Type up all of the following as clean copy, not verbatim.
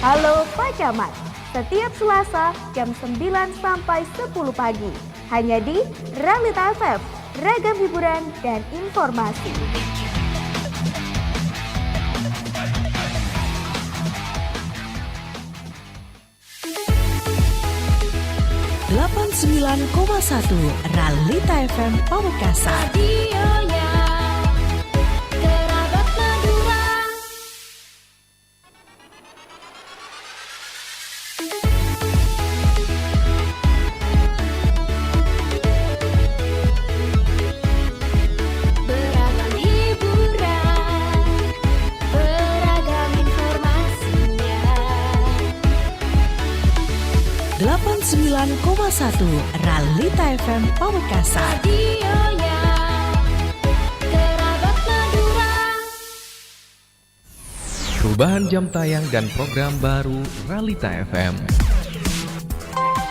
Halo Pak Camat, setiap Selasa jam 9 sampai 10 pagi. Hanya di Realita FM, ragam hiburan dan informasi. satu Realita FM Pamekasan. Radionya kerabat Madura. Beragam hiburan, beragam informasinya. 89,1 Realita FM Pamekasan. Radionya kerabat Madura. Perubahan jam tayang dan program baru Realita FM.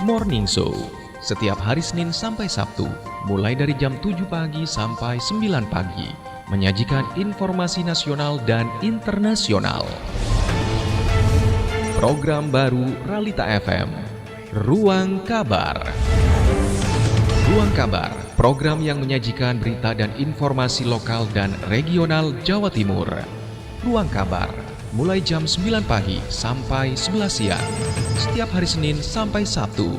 Morning Show, setiap hari Senin sampai Sabtu, mulai dari jam 7 pagi sampai 9 pagi, menyajikan informasi nasional dan internasional. Program baru Realita FM, Ruang Kabar. Ruang Kabar, program yang menyajikan berita dan informasi lokal dan regional Jawa Timur. Ruang Kabar, mulai jam 9 pagi sampai 11 siang, setiap hari Senin sampai Sabtu.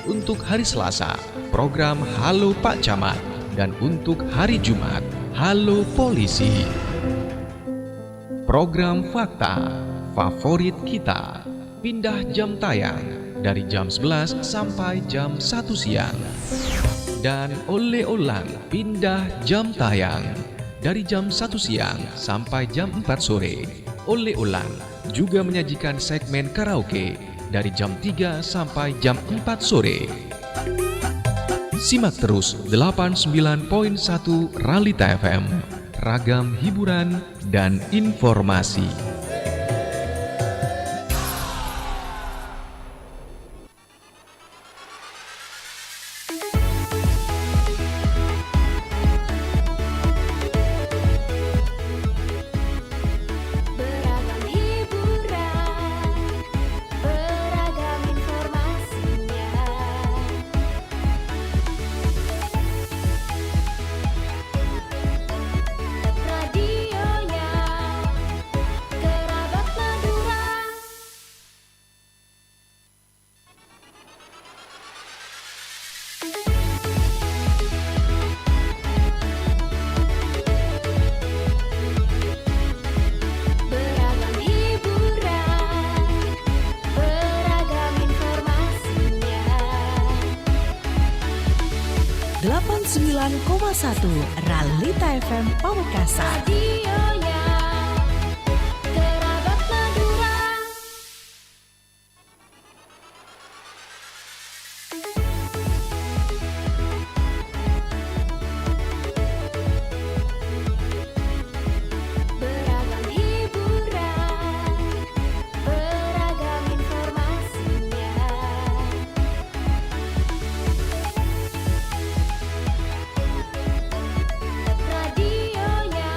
Untuk hari Selasa, program Halo Pak Camat, dan untuk hari Jumat, Halo Polisi. Program Fakta, Favorit Kita, pindah jam tayang dari jam 11 sampai jam 1 siang. Dan Oleh-Olang, pindah jam tayang dari jam 1 siang sampai jam 4 sore. Oleh-Olang juga menyajikan segmen karaoke dari jam 3 sampai jam 4 sore. Simak terus 89.1 Realita FM, ragam hiburan dan informasi. Beragam hiburan, beragam informasinya. Radionya kerabat Madura. Beragam hiburan, beragam informasinya. 89,1 Realita FM Pamekasan. Radionya kerabat Madura. Beragam hiburan, beragam informasinya. Radionya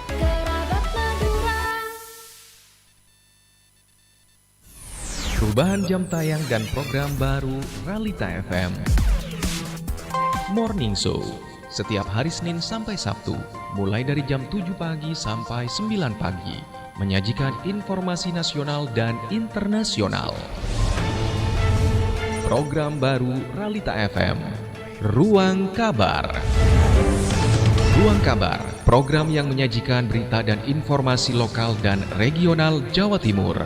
kerabat Madura. Perubahan jam tayang dan program baru Realita FM. Morning Show, setiap hari Senin sampai Sabtu, mulai dari jam 7 pagi sampai 9 pagi, menyajikan informasi nasional dan internasional. Program baru Realita FM, Ruang Kabar. Ruang Kabar, program yang menyajikan berita dan informasi lokal dan regional Jawa Timur.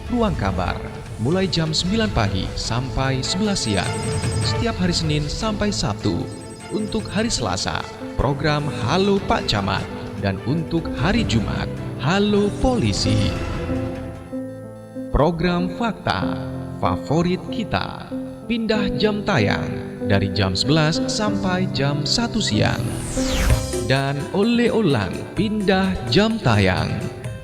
Ruang Kabar, mulai jam 9 pagi sampai 11 siang, setiap hari Senin sampai Sabtu. Untuk hari Selasa, program Halo Pak Camat, dan untuk hari Jumat, Halo Polisi. Program Fakta, Favorit Kita, pindah jam tayang dari jam 11 sampai jam 1 siang. Dan Oleh-Olang, pindah jam tayang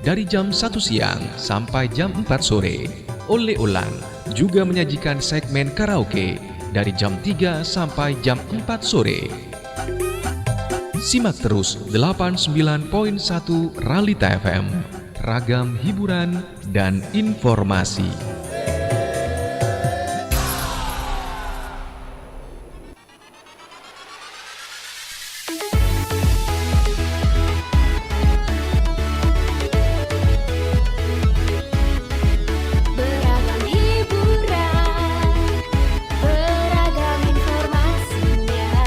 dari jam 1 siang sampai jam 4 sore. Oleh-Olang juga menyajikan segmen karaoke dari jam 3 sampai jam 4 sore. Simak terus 89.1 Realita FM, ragam hiburan dan informasi. Beragam hiburan, beragam informasinya.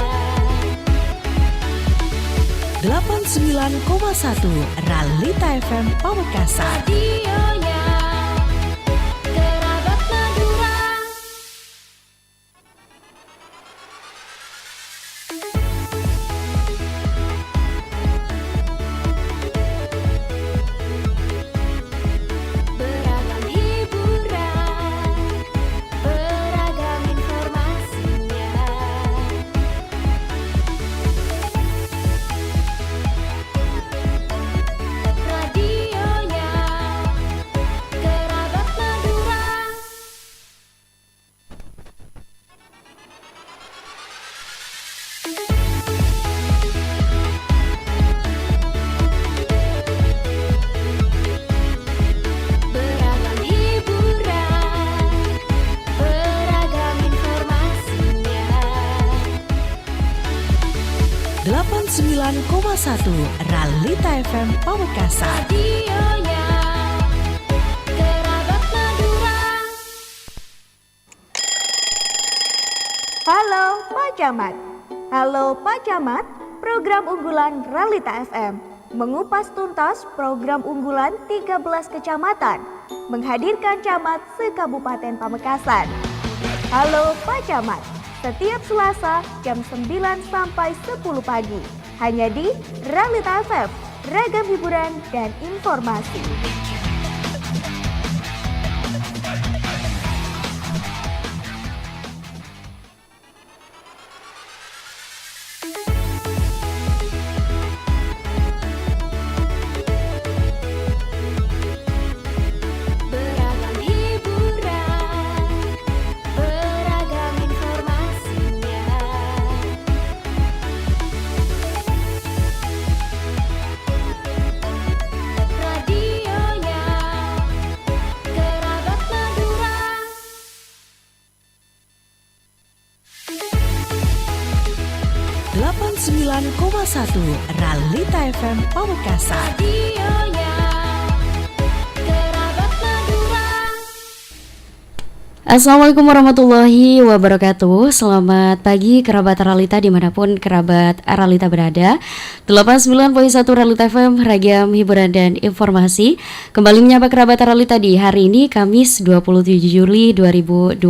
89,1 Realita FM Pamekasan. Radionya Kerabat Madura. Beragam hiburan, beragam informasinya. Radionya Kerabat Madura. Beragam hiburan, beragam informasinya. 89,1 Realita FM Pamekasan. Radionya Kerabat Madura. Halo Pak Camat. Halo Pak Camat, program unggulan Realita FM mengupas tuntas program unggulan 13 kecamatan, menghadirkan camat se-Kabupaten Pamekasan. Halo Pak Camat, setiap Selasa jam 9 sampai 10 pagi, hanya di Realita FM, ragam hiburan dan informasi. Beragam hiburan, beragam informasinya. Radionya Kerabat Madura. 89,1 Realita FM Pamekasan. Radionya Kerabat Madura. Assalamualaikum warahmatullahi wabarakatuh. Selamat pagi kerabat Realita dimanapun kerabat Realita berada. 89,1 Realita FM, ragam hiburan dan informasi. Kembali menyapa kerabat Realita di hari ini Kamis 27 Juli 2023.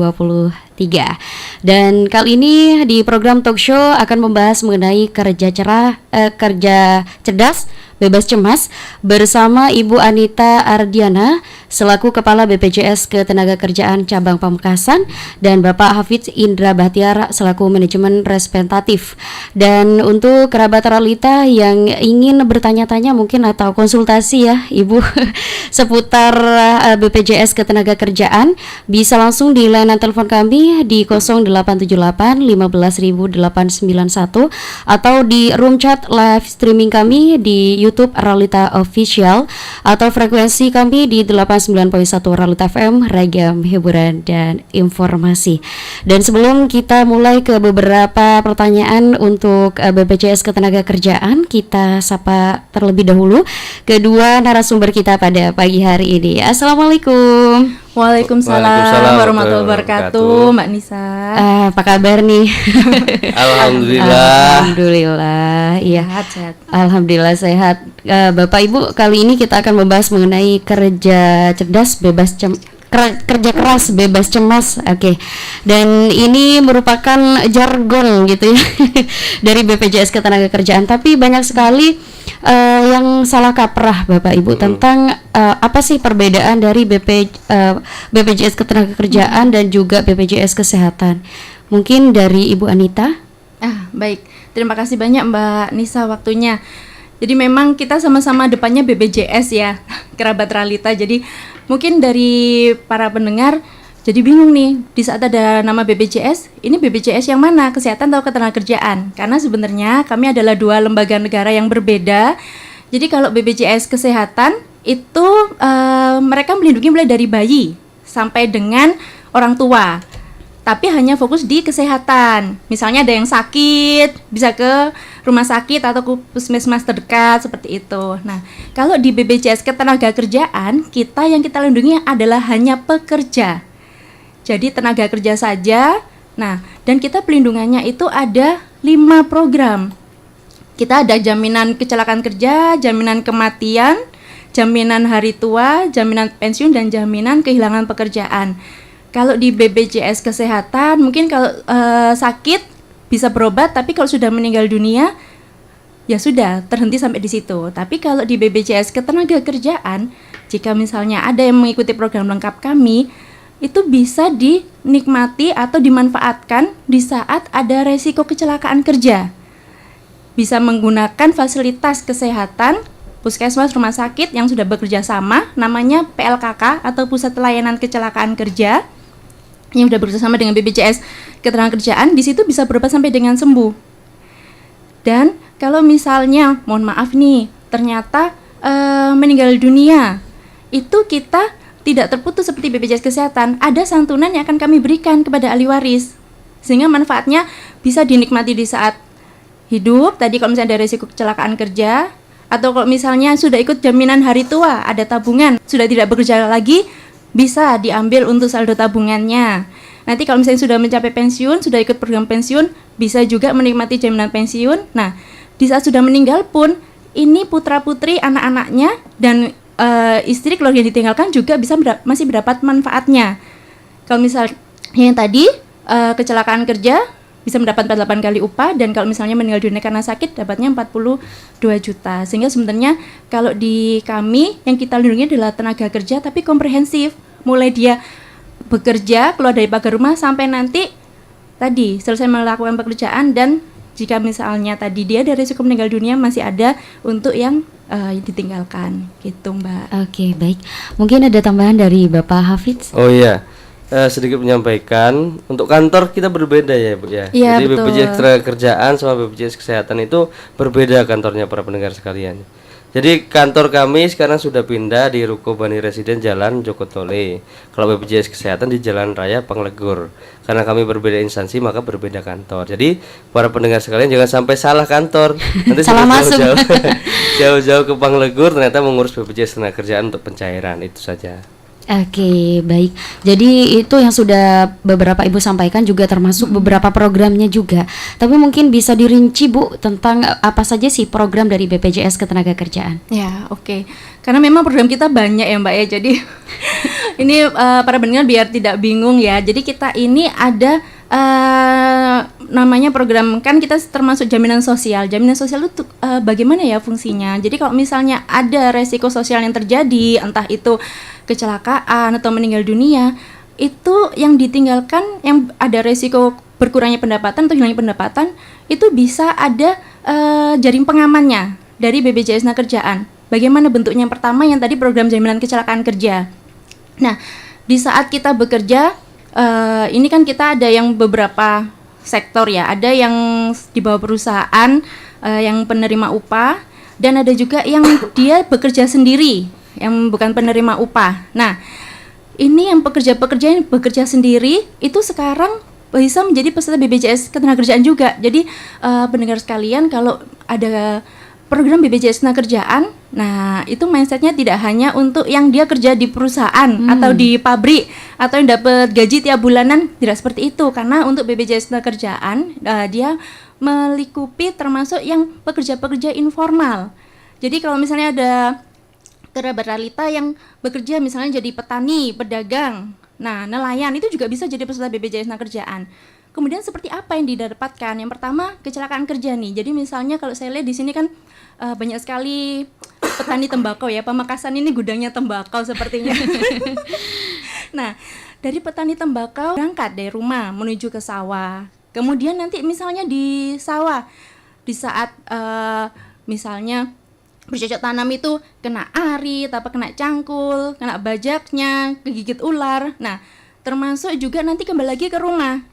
Dan kali ini di program talk show akan membahas mengenai kerja cerdas bebas cemas bersama Ibu Anita Ardiana selaku Kepala BPJS Ketenagakerjaan Cabang Pamekasan dan Bapak Hafidz Indra Bahtiar selaku Manajemen Representatif. Dan untuk kerabat Realita yang ingin bertanya-tanya mungkin atau konsultasi ya Ibu seputar BPJS Ketenagakerjaan, bisa langsung di layanan telepon kami di 0878 15891 atau di room chat live streaming kami di YouTube Realita Official atau frekuensi kami di 89.1 Realita FM, ragam hiburan dan informasi. Dan sebelum kita mulai ke beberapa pertanyaan untuk BPJS Ketenagakerjaan, kita sapa terlebih dahulu kedua narasumber kita pada pagi hari ini. Assalamualaikum. Waalaikumsalam warahmatullahi wabarakatuh, Mbak Nisa. Apa kabar nih? Alhamdulillah. Alhamdulillah, iya. Sehat. Alhamdulillah sehat. Bapak Ibu, kali ini kita akan membahas mengenai kerja cerdas bebas kerja keras bebas cemas. Oke. Dan ini merupakan jargon gitu ya dari BPJS Ketenagakerjaan, tapi banyak sekali yang salah kaprah Bapak Ibu tentang apa sih perbedaan dari BPJS Ketenagakerjaan dan juga BPJS Kesehatan. Mungkin dari Ibu Anita. Baik. Terima kasih banyak Mbak Nisa waktunya. Jadi memang kita sama-sama depannya BPJS ya, kerabat Realita. Jadi mungkin dari para pendengar jadi bingung nih, di saat ada nama BPJS, ini BPJS yang mana? Kesehatan atau Ketenagakerjaan? Karena sebenarnya kami adalah dua lembaga negara yang berbeda. Jadi kalau BPJS Kesehatan itu mereka melindungi mulai dari bayi sampai dengan orang tua. Tapi hanya fokus di kesehatan. Misalnya ada yang sakit, bisa ke rumah sakit atau ke puskesmas terdekat seperti itu. Nah, kalau di BPJS Ketenagakerjaan, yang kita lindungi adalah hanya pekerja. Jadi tenaga kerja saja. Nah, dan kita pelindungannya itu ada 5 program. Kita ada jaminan kecelakaan kerja, jaminan kematian, jaminan hari tua, jaminan pensiun, dan jaminan kehilangan pekerjaan. Kalau di BPJS Kesehatan mungkin kalau sakit bisa berobat, tapi kalau sudah meninggal dunia ya sudah terhenti sampai di situ. Tapi kalau di BPJS Ketenagakerjaan, jika misalnya ada yang mengikuti program lengkap kami, itu bisa dinikmati atau dimanfaatkan di saat ada resiko kecelakaan kerja. Bisa menggunakan fasilitas kesehatan puskesmas rumah sakit yang sudah bekerja sama, namanya PLKK atau Pusat Layanan Kecelakaan Kerja, yang sudah bekerjasama dengan BPJS Ketenagakerjaan. Di situ bisa berobat sampai dengan sembuh. Dan kalau misalnya, mohon maaf nih, ternyata meninggal dunia, itu kita tidak terputus seperti BPJS Kesehatan. Ada santunan yang akan kami berikan kepada ahli waris, sehingga manfaatnya bisa dinikmati di saat hidup. Tadi kalau misalnya ada risiko kecelakaan kerja, atau kalau misalnya sudah ikut jaminan hari tua, ada tabungan, sudah tidak bekerja lagi, bisa diambil untuk saldo tabungannya. Nanti kalau misalnya sudah mencapai pensiun, sudah ikut program pensiun, bisa juga menikmati jaminan pensiun. Nah, di saat sudah meninggal pun, ini putra-putri, anak-anaknya, dan istri keluarga yang ditinggalkan juga bisa masih mendapat manfaatnya. Kalau misalnya yang tadi, kecelakaan kerja, bisa mendapat 48 kali upah, dan kalau misalnya meninggal dunia karena sakit dapatnya 42 juta. Sehingga sebenarnya kalau di kami yang kita lindungi adalah tenaga kerja tapi komprehensif, mulai dia bekerja keluar dari pagar rumah sampai nanti tadi selesai melakukan pekerjaan, dan jika misalnya tadi dia ada risiko meninggal dunia masih ada untuk yang ditinggalkan gitu, Mbak. Oke, baik. Mungkin ada tambahan dari Bapak Hafidz? Oh iya, sedikit menyampaikan, untuk kantor kita berbeda ya Bu ya. Iya, jadi betul. BPJS Ketenagakerjaan sama BPJS Kesehatan itu berbeda kantornya para pendengar sekalian. Jadi kantor kami sekarang sudah pindah di Ruko Bani Residen Jalan Joko Tole. Kalau BPJS Kesehatan di Jalan Raya Panglegur. Karena kami berbeda instansi maka berbeda kantor. Jadi para pendengar sekalian jangan sampai salah kantor. Nanti Salah masuk. Jauh-jauh ke Panglegur ternyata mengurus BPJS Ketenagakerjaan untuk pencairan, itu saja. Oke, baik. Jadi itu yang sudah beberapa Ibu sampaikan juga termasuk beberapa programnya juga. Tapi mungkin bisa dirinci Bu tentang apa saja sih program dari BPJS Ketenagakerjaan? Ya, oke. Karena memang program kita banyak ya, Mbak ya. Jadi ini para pendengar biar tidak bingung ya. Jadi kita ini ada namanya program, kan kita termasuk jaminan sosial. Jaminan sosial itu bagaimana ya fungsinya? Jadi kalau misalnya ada resiko sosial yang terjadi, entah itu kecelakaan atau meninggal dunia, itu yang ditinggalkan, yang ada resiko berkurangnya pendapatan atau hilangnya pendapatan, itu bisa ada jaring pengamannya dari BPJS Ketenagakerjaan. Bagaimana bentuknya? Yang pertama yang tadi program jaminan kecelakaan kerja. Nah, di saat kita bekerja, ini kan kita ada yang beberapa sektor ya, ada yang di bawah perusahaan yang penerima upah, dan ada juga yang dia bekerja sendiri, yang bukan penerima upah. Nah, ini yang pekerja-pekerja yang bekerja sendiri itu sekarang bisa menjadi peserta BPJS Ketenagakerjaan juga. Jadi pendengar sekalian, kalau ada program BPJS Ketenagakerjaan, nah itu mindsetnya tidak hanya untuk yang dia kerja di perusahaan atau di pabrik atau yang dapat gaji tiap bulanan, tidak seperti itu. Karena untuk BPJS Ketenagakerjaan dia melingkupi termasuk yang pekerja-pekerja informal. Jadi kalau misalnya ada kerabat Ralita yang bekerja misalnya jadi petani, pedagang, nah nelayan, itu juga bisa jadi peserta BPJS Ketenagakerjaan. Kemudian seperti apa yang didapatkan? Yang pertama, kecelakaan kerja nih. Jadi misalnya kalau saya lihat di sini kan banyak sekali petani tembakau ya. Pamekasan ini gudangnya tembakau sepertinya. Nah, dari petani tembakau berangkat dari rumah menuju ke sawah. Kemudian nanti misalnya di sawah, di saat misalnya bercocok tanam itu kena arit, kena cangkul, kena bajaknya, kegigit ular. Nah, termasuk juga nanti kembali lagi ke rumah.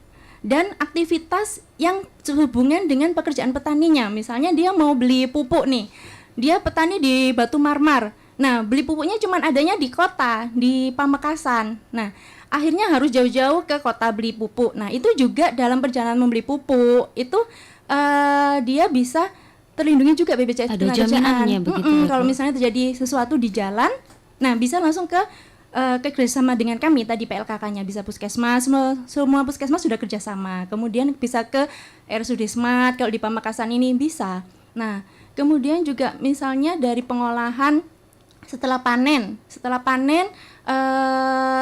Dan aktivitas yang sehubungan dengan pekerjaan petaninya. Misalnya dia mau beli pupuk nih. Dia petani di Batu Marmar. Nah, beli pupuknya cuman adanya di kota, di Pamekasan. Nah, akhirnya harus jauh-jauh ke kota beli pupuk. Nah, itu juga dalam perjalanan membeli pupuk itu dia bisa terlindungi juga BPJS Ada Ketenagakerjaan. jaminannya begitu ya, Kalau Bu? misalnya terjadi sesuatu di jalan, nah bisa langsung ke kerjasama dengan kami tadi PLKK-nya, bisa puskesmas, semua puskesmas sudah kerjasama. Kemudian bisa ke RSUD Smart kalau di Pamekasan ini bisa. Nah, kemudian juga misalnya dari pengolahan setelah panen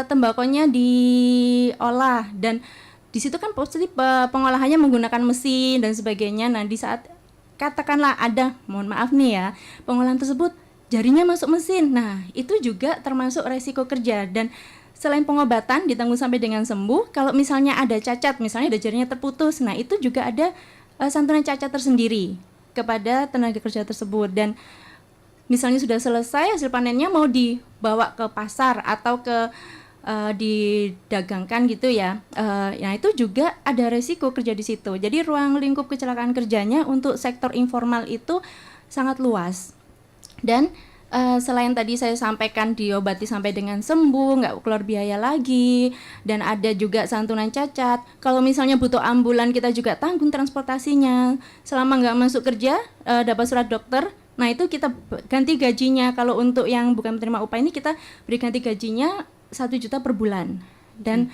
tembakonya diolah dan di situ kan pasti pengolahannya menggunakan mesin dan sebagainya. Nah, di saat katakanlah ada, mohon maaf nih ya, pengolahan tersebut jarinya masuk mesin. Nah, itu juga termasuk resiko kerja. Dan selain pengobatan ditanggung sampai dengan sembuh, kalau misalnya ada cacat, misalnya ada jarinya terputus, nah itu juga ada santunan cacat tersendiri kepada tenaga kerja tersebut. Dan misalnya sudah selesai hasil panennya mau dibawa ke pasar atau ke didagangkan gitu ya. Nah, itu juga ada resiko kerja di situ. Jadi ruang lingkup kecelakaan kerjanya untuk sektor informal itu sangat luas. Dan selain tadi saya sampaikan diobati sampai dengan sembuh, nggak keluar biaya lagi, dan ada juga santunan cacat. Kalau misalnya butuh ambulan, kita juga tanggung transportasinya. Selama nggak masuk kerja, dapat surat dokter, nah itu kita ganti gajinya. Kalau untuk yang bukan penerima upah ini kita beri ganti gajinya 1 juta per bulan. Dan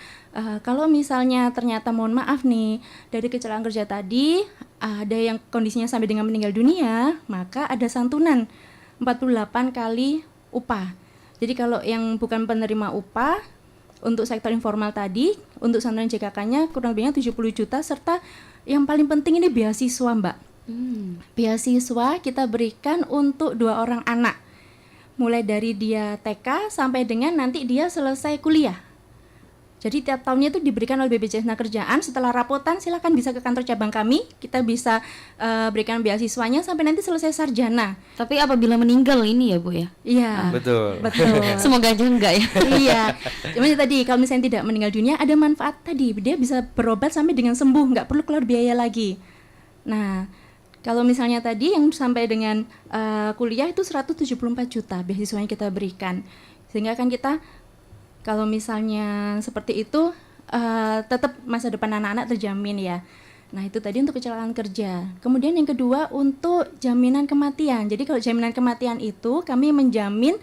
kalau misalnya ternyata mohon maaf nih dari kecelakaan kerja tadi ada yang kondisinya sampai dengan meninggal dunia, maka ada santunan 48 kali upah. Jadi kalau yang bukan penerima upah untuk sektor informal tadi, untuk santunan JKK-nya kurang lebihnya 70 juta serta yang paling penting ini beasiswa, Mbak. Beasiswa kita berikan untuk 2 orang anak. Mulai dari dia TK sampai dengan nanti dia selesai kuliah. Jadi tiap tahunnya itu diberikan oleh BPJS Ketenagakerjaan. Setelah rapotan silakan bisa ke kantor cabang kami. Kita bisa berikan beasiswanya sampai nanti selesai sarjana. Tapi apabila meninggal ini ya Bu ya? Iya. Betul. Semoga aja enggak ya. Iya. Cuman tadi kalau misalnya tidak meninggal dunia ada manfaat tadi. Dia bisa berobat sampai dengan sembuh, nggak perlu keluar biaya lagi. Nah, kalau misalnya tadi yang sampai dengan kuliah itu 174 juta beasiswanya kita berikan. Sehingga kan kita kalau misalnya seperti itu tetap masa depan anak-anak terjamin ya. Nah, itu tadi untuk kecelakaan kerja. Kemudian yang kedua untuk jaminan kematian. Jadi kalau jaminan kematian itu kami menjamin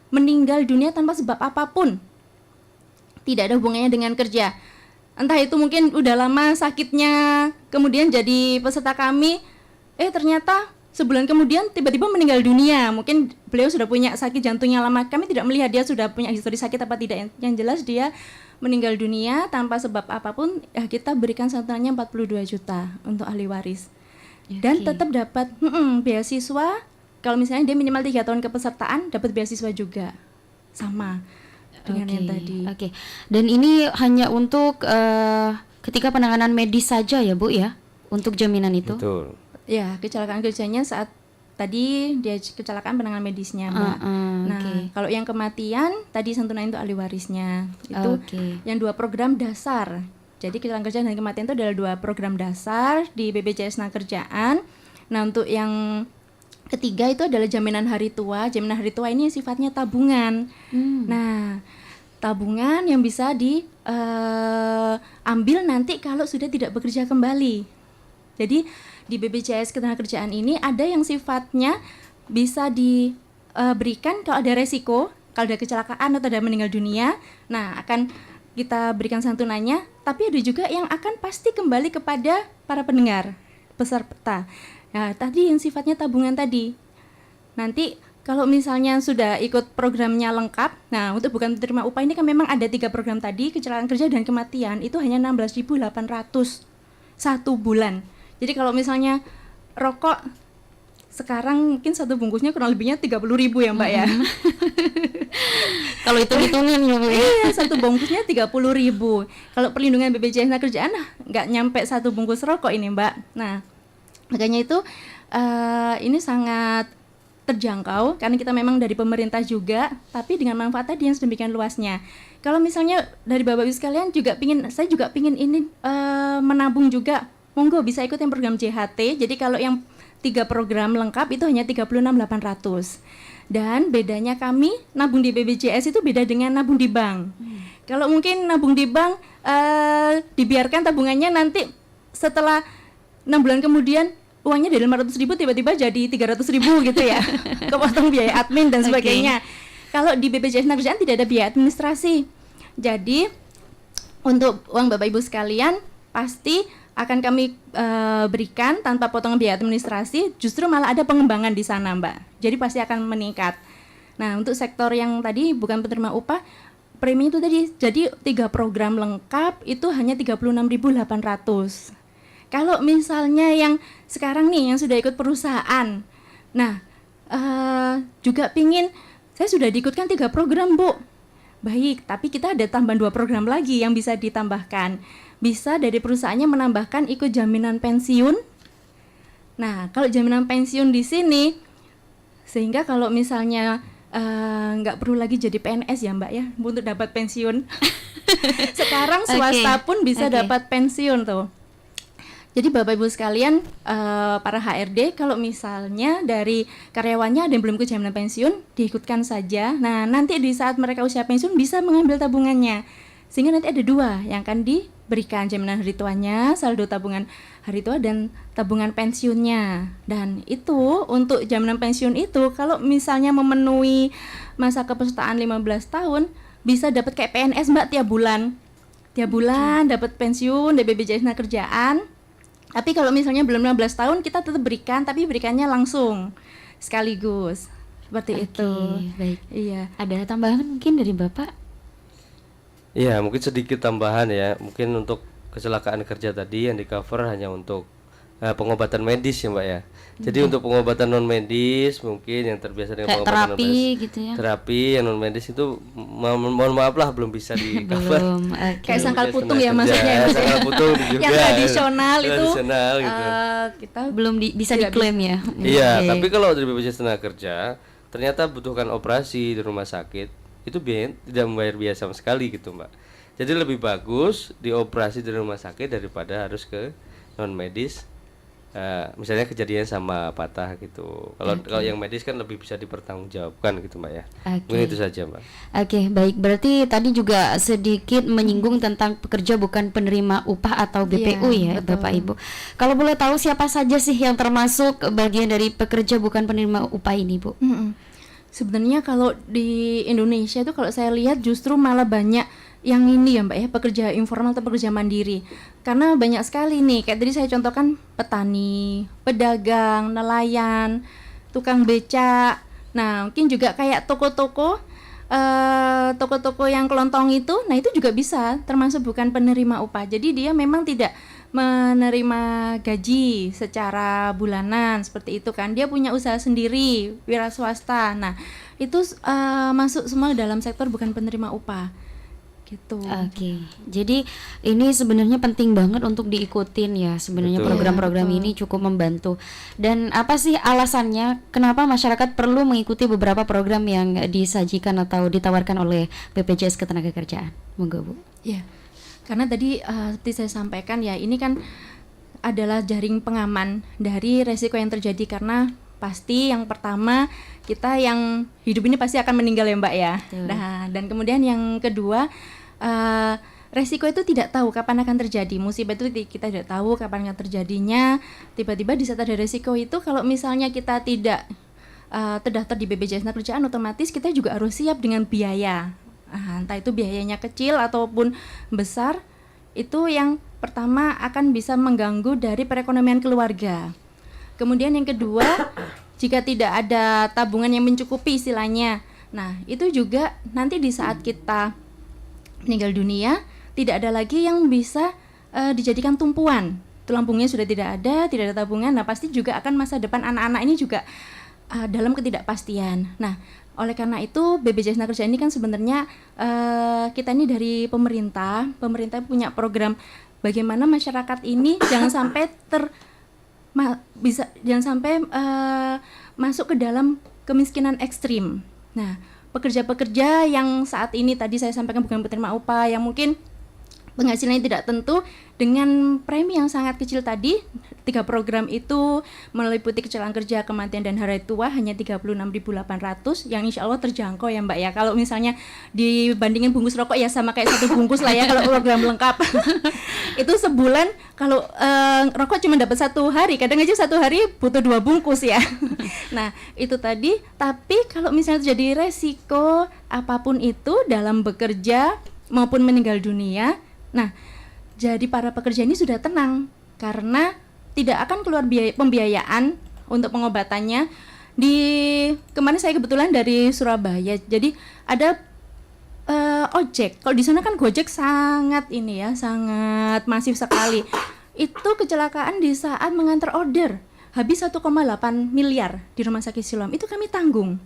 meninggal dunia tanpa sebab apapun. Tidak ada hubungannya dengan kerja. Entah itu mungkin udah lama sakitnya, kemudian jadi peserta kami, ternyata sebulan kemudian tiba-tiba meninggal dunia. Mungkin beliau sudah punya sakit jantungnya lama. Kami tidak melihat dia sudah punya histori sakit apa tidak. Yang jelas dia meninggal dunia tanpa sebab apapun. Kita berikan santunannya 42 juta untuk ahli waris. Dan tetap dapat beasiswa. Kalau misalnya dia minimal 3 tahun kepesertaan, dapat beasiswa juga. Sama dengan yang tadi. Oke. Dan ini hanya untuk ketika penanganan medis saja ya Bu ya? Untuk jaminan itu? Betul. Ya, kecelakaan kerjanya saat tadi dia kecelakaan penanganan medisnya, Mbak. Nah, kalau yang kematian tadi santunan itu ahli warisnya. Itu yang 2 program dasar. Jadi kecelakaan kerja dan kematian itu adalah 2 program dasar di BPJS Ketenagakerjaan. Nah, untuk yang ketiga itu adalah jaminan hari tua. Jaminan hari tua ini sifatnya tabungan. Nah, tabungan yang bisa diambil nanti kalau sudah tidak bekerja kembali. Jadi di BPJS Ketenagakerjaan ini ada yang sifatnya bisa diberikan kalau ada resiko, kalau ada kecelakaan atau ada meninggal dunia. Nah, akan kita berikan santunannya, tapi ada juga yang akan pasti kembali kepada para pendengar, peserta. Nah, tadi yang sifatnya tabungan tadi. Nanti kalau misalnya sudah ikut programnya lengkap, nah untuk bukan penerima upah ini kan memang ada 3 program tadi, kecelakaan kerja dan kematian, itu hanya 16.800 1 bulan. Jadi kalau misalnya rokok sekarang mungkin 1 bungkusnya kurang lebihnya 30.000 ya Mbak ya. Kalau hitung-hitungan ya Bu. Iya, 1 bungkusnya 30.000. Kalau perlindungan BPJS Ketenagakerjaan nggak nyampe 1 bungkus rokok ini Mbak. Nah, makanya itu ini sangat terjangkau karena kita memang dari pemerintah juga, tapi dengan manfaat tadi yang sedemikian luasnya. Kalau misalnya dari Bapak Ibu sekalian juga saya juga pingin ini menabung juga. Monggo bisa ikut yang program JHT. Jadi kalau yang 3 program lengkap itu hanya 36.800. Dan bedanya kami nabung di BPJS itu beda dengan nabung di bank. Kalau mungkin nabung di bank dibiarkan tabungannya nanti setelah 6 bulan kemudian uangnya dari 500.000 tiba-tiba jadi 300.000 gitu ya. Kepotong biaya admin dan sebagainya. Kalau di BPJS Tenagakerjaan tidak ada biaya administrasi. Jadi untuk uang Bapak Ibu sekalian pasti akan kami berikan tanpa potongan biaya administrasi, justru malah ada pengembangan di sana, Mbak. Jadi pasti akan meningkat. Nah, untuk sektor yang tadi bukan penerima upah, premi itu tadi jadi 3 program lengkap itu hanya 36.800. Kalau misalnya yang sekarang nih yang sudah ikut perusahaan, nah juga pingin saya sudah diikutkan 3 program, Bu. Baik, tapi kita ada tambahan 2 program lagi yang bisa ditambahkan. Bisa dari perusahaannya menambahkan ikut jaminan pensiun. Nah, kalau jaminan pensiun di sini, sehingga kalau misalnya nggak perlu lagi jadi PNS ya Mbak ya, untuk dapat pensiun. Sekarang swasta pun bisa dapat pensiun tuh. Jadi Bapak Ibu sekalian, para HRD, kalau misalnya dari karyawannya ada yang belum ikut jaminan pensiun, diikutkan saja. Nah, nanti di saat mereka usia pensiun bisa mengambil tabungannya. Sehingga nanti ada 2 yang akan diberikan, jaminan hari tuanya, saldo tabungan hari tua dan tabungan pensiunnya. Dan itu untuk jaminan pensiun itu kalau misalnya memenuhi masa kepesertaan 15 tahun bisa dapat kayak PNS Mbak tiap bulan. Tiap bulan dapat pensiun dari BPJS Tenagakerjaan. Tapi kalau misalnya belum 15 tahun kita tetap berikan, tapi berikannya langsung sekaligus. Seperti itu. Baik. Iya. Ada tambahan mungkin dari Bapak? Iya, mungkin sedikit tambahan ya. Mungkin untuk kecelakaan kerja tadi yang di cover hanya untuk pengobatan medis ya Mbak ya. Jadi untuk pengobatan non medis mungkin yang terbiasa dengan Kayak pengobatan terapi non medis, gitu ya. terapi yang non medis itu mohon maaf lah belum bisa di cover. Belum. Kayak sangkal putung ya maksudnya ya, Mas, ya? Sangkal putung juga. Yang tradisional itu Tradisional gitu. Kita Belum bisa Tidak diklaim ya. Iya, Oke. tapi kalau dari BPJS Tenagakerja ternyata butuhkan operasi di rumah sakit, itu biaya tidak membayar biaya sama sekali gitu Mbak. Jadi lebih bagus dioperasi di rumah sakit daripada harus ke non medis. Misalnya kejadian sama patah gitu. Kalau yang medis kan lebih bisa dipertanggungjawabkan gitu Mbak ya. Mungkin itu saja Mbak. Oke, baik. Berarti tadi juga sedikit menyinggung tentang pekerja bukan penerima upah atau BPU ya, betul. Bapak Ibu. Kalau boleh tahu siapa saja sih yang termasuk bagian dari pekerja bukan penerima upah ini, Bu? Sebenarnya kalau di Indonesia itu kalau saya lihat justru malah banyak yang ini ya Mbak ya, pekerja informal atau pekerja mandiri. Karena banyak sekali nih, kayak tadi saya contohkan petani, pedagang, nelayan, tukang becak. Nah, mungkin juga kayak toko-toko yang kelontong itu, nah itu juga bisa termasuk bukan penerima upah. Jadi dia memang tidak menerima gaji secara bulanan seperti itu kan. Dia punya usaha sendiri, wira swasta. Nah, itu masuk semua dalam sektor bukan penerima upah. Gitu. Oke, jadi ini sebenarnya penting banget untuk diikutin ya. Sebenarnya Betul. program-program ini cukup membantu. Dan apa sih alasannya kenapa masyarakat perlu mengikuti beberapa program yang disajikan atau ditawarkan oleh BPJS Ketenagakerjaan? Monggo Bu. Ya, karena tadi seperti saya sampaikan ya, ini kan adalah jaring pengaman dari resiko yang terjadi karena pasti yang pertama kita yang hidup ini pasti akan meninggal ya Mbak ya. Nah, dan kemudian yang kedua resiko itu tidak tahu kapan akan terjadi. Musibah itu kita tidak tahu kapan akan terjadinya. Tiba-tiba di saat ada resiko itu kalau misalnya kita tidak terdaftar di BPJS Tenagakerjaan, otomatis kita juga harus siap dengan biaya. Entah itu biayanya kecil ataupun besar, itu yang pertama akan bisa mengganggu dari perekonomian keluarga. Kemudian yang kedua, jika tidak ada tabungan yang mencukupi istilahnya, nah itu juga nanti di saat kita meninggal dunia tidak ada lagi yang bisa dijadikan tumpuan. Tulang punggungnya sudah tidak ada tabungan. Nah pasti juga akan masa depan anak-anak ini juga dalam ketidakpastian. Nah oleh karena itu BPJS Tenagakerjaan ini kan sebenarnya kita ini dari pemerintah punya program bagaimana masyarakat ini jangan sampai masuk ke dalam kemiskinan ekstrim. Nah, pekerja-pekerja yang saat ini tadi saya sampaikan bukan penerima upah, yang mungkin penghasilannya tidak tentu dengan premi yang sangat kecil tadi. 3 program itu meliputi kecelakaan kerja, kematian dan hari tua hanya 36.800 yang insya Allah terjangkau ya Mbak ya. Kalau misalnya dibandingin bungkus rokok ya sama kayak 1 bungkus lah ya kalau program lengkap. Itu sebulan kalau rokok cuma dapat 1 hari, kadang aja 1 hari butuh 2 bungkus ya. Nah itu tadi. Tapi kalau misalnya terjadi resiko apapun itu dalam bekerja maupun meninggal dunia, nah jadi para pekerja ini sudah tenang karena tidak akan keluar pembiayaan untuk pengobatannya. Kemarin saya kebetulan dari Surabaya, jadi ada ojek. Kalau di sana kan Gojek sangat sangat masif sekali. Itu kecelakaan di saat mengantar order, habis 1,8 miliar di Rumah Sakit Siloam. Itu kami tanggung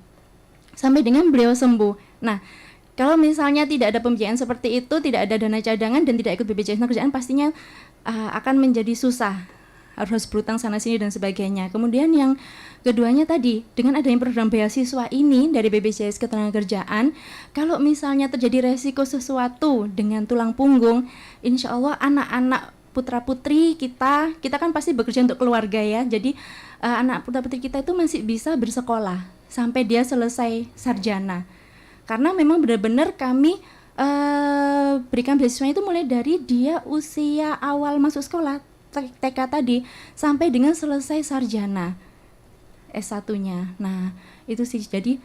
sampai dengan beliau sembuh. Nah, kalau misalnya tidak ada pembiayaan seperti itu, tidak ada dana cadangan dan tidak ikut BPJS Kerjaan, pastinya akan menjadi susah. Harus berutang sana sini dan sebagainya. Kemudian yang keduanya tadi, dengan adanya program beasiswa ini dari BPJS Ketenagakerjaan, kalau misalnya terjadi resiko sesuatu dengan tulang punggung, insya Allah anak-anak putra putri kita kan pasti bekerja untuk keluarga ya. Jadi anak putra putri kita itu masih bisa bersekolah sampai dia selesai sarjana. Karena memang benar-benar kami berikan beasiswanya itu mulai dari dia usia awal masuk sekolah TK tadi sampai dengan selesai sarjana S1-nya. Nah, itu sih. Jadi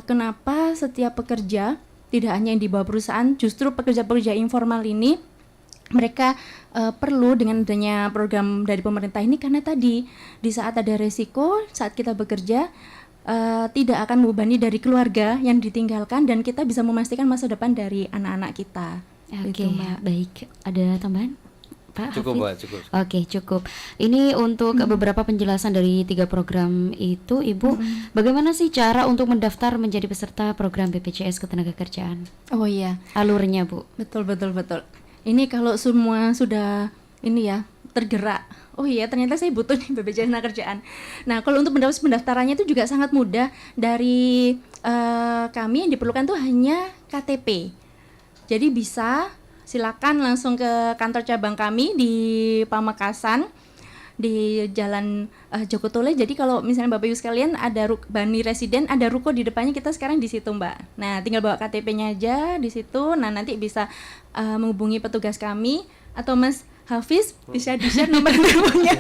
kenapa setiap pekerja, tidak hanya yang di bawah perusahaan, justru pekerja-pekerja informal ini mereka perlu dengan adanya program dari pemerintah ini, karena tadi di saat ada resiko, saat kita bekerja tidak akan membebani dari keluarga yang ditinggalkan dan kita bisa memastikan masa depan dari anak-anak kita. Oke, baik. Ada tambahan? Pak Cukup, Hafid? Mbak, cukup. Oke, cukup. Ini untuk beberapa penjelasan dari 3 program itu, Ibu. Bagaimana sih cara untuk mendaftar menjadi peserta program BPJS Ketenagakerjaan? Oh iya, Alurnya, Bu. betul. Ini kalau semua sudah tergerak. Oh iya, ternyata saya butuh nih BPJS Ketenagakerjaan. Nah, kalau untuk pendaftarannya itu juga sangat mudah. Dari kami yang diperlukan tuh hanya KTP. Jadi bisa silakan langsung ke kantor cabang kami di Pamekasan di Jalan Joko Tole. Jadi kalau misalnya Bapak Ibu sekalian ada Bani Residen, ada ruko di depannya, kita sekarang di situ Mbak. Nah, tinggal bawa KTP-nya aja di situ. Nah, nanti bisa menghubungi petugas kami atau Mas Hafiz bisa di-share nomor teleponnya.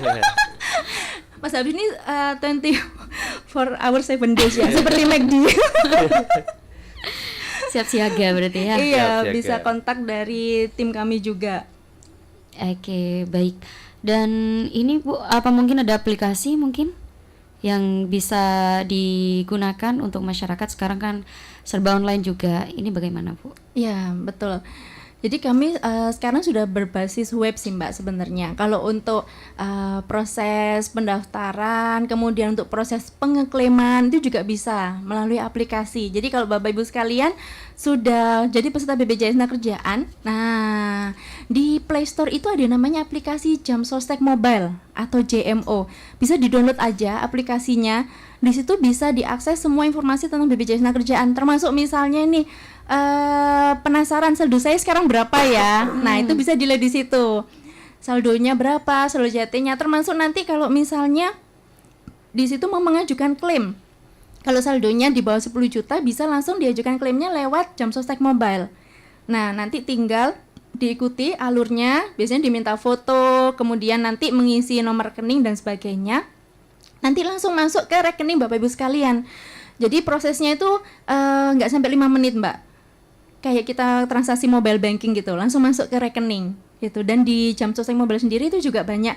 Mas Hafiz ini 24 hours 7 days ya, seperti McD. Siap siaga berarti ya? Iya, Siap-siaga. bisa kontak dari tim kami juga. Oke, baik. Dan ini Bu, apa mungkin ada aplikasi mungkin yang bisa digunakan untuk masyarakat? Sekarang kan serba online juga. Ini bagaimana, Bu? Iya, betul. Jadi kami sekarang sudah berbasis web sih Mbak sebenarnya. Kalau untuk proses pendaftaran, kemudian untuk proses pengeklaiman itu juga bisa melalui aplikasi. Jadi kalau Bapak Ibu sekalian sudah jadi peserta BPJS Ketenagakerjaan, nah di Play Store itu ada namanya aplikasi Jam Sostek Mobile atau JMO. Bisa di-download aja aplikasinya. Di situ bisa diakses semua informasi tentang BPJS Ketenagakerjaan, termasuk misalnya nih penasaran saldo saya sekarang berapa ya. Nah, itu bisa dilihat di situ. Saldonya berapa, saldo JT-nya, termasuk nanti kalau misalnya di situ mau mengajukan klaim. Kalau saldonya di bawah 10 juta bisa langsung diajukan klaimnya lewat Jam Sostek Mobile. Nah, nanti tinggal diikuti alurnya, biasanya diminta foto, kemudian nanti mengisi nomor rekening dan sebagainya. Nanti langsung masuk ke rekening Bapak Ibu sekalian. Jadi prosesnya itu nggak sampai 5 menit Mbak. Kayak kita transaksi mobile banking gitu, langsung masuk ke rekening gitu. Dan di Jam Sostek Mobile sendiri itu juga banyak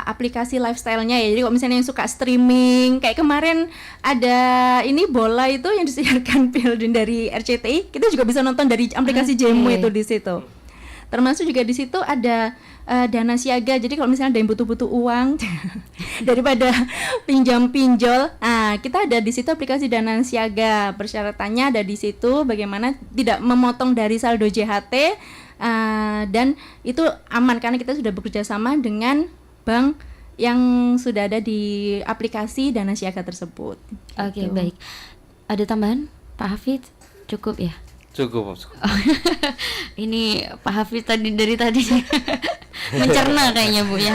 aplikasi lifestyle-nya ya. Jadi kalau misalnya yang suka streaming, kayak kemarin ada ini bola itu yang disiarkan dari RCTI, kita juga bisa nonton dari aplikasi JMO itu di situ. Termasuk juga di situ ada dana siaga. Jadi kalau misalnya ada yang butuh-butuh uang daripada pinjam-pinjol, nah kita ada di situ aplikasi dana siaga. Persyaratannya ada di situ, bagaimana tidak memotong dari saldo JHT, dan itu aman karena kita sudah bekerja sama dengan bank yang sudah ada di aplikasi dana siaga tersebut. Oke, Gitu. baik. Ada tambahan, Pak Hafid? Cukup ya? Cukup. Ini Pak Hafiz dari tadi mencerna kayaknya Bu ya.